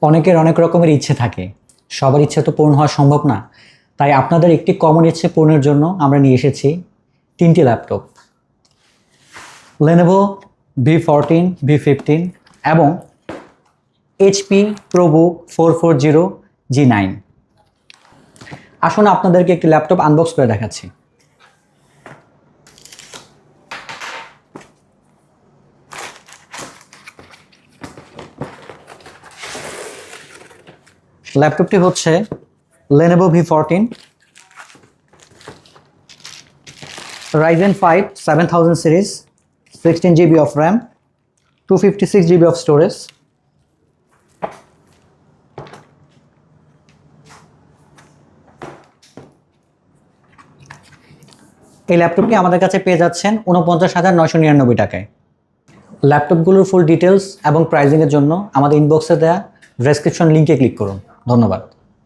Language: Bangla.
অনেকের অনেক রকমের ইচ্ছে থাকে, সবার ইচ্ছে তো পূরণ হওয়া সম্ভব না। তাই আপনাদের একটি কমন ইচ্ছে পূরণের জন্য আমরা নিয়ে এসেছি 3টি ল্যাপটপ, Lenovo V14, V15 এবং HP ProBook 440 G9। আসুন আপনাদেরকে একটি ল্যাপটপ আনবক্স করে দেখাচ্ছি। ল্যাপটপটি হচ্ছে Lenovo V14 Ryzen 5 7000 series, 16GB of RAM, 256GB of storage। এই ল্যাপটপটি আমাদের কাছে পেয়ে যাচ্ছেন 49,999 টাকায়। ল্যাপটপগুলোর ফুল ডিটেলস এবং প্রাইজিংয়ের জন্য আমাদের ইনবক্সে দেওয়া ডেসক্রিপশন লিঙ্কে ক্লিক করুন। ধন্যবাদ।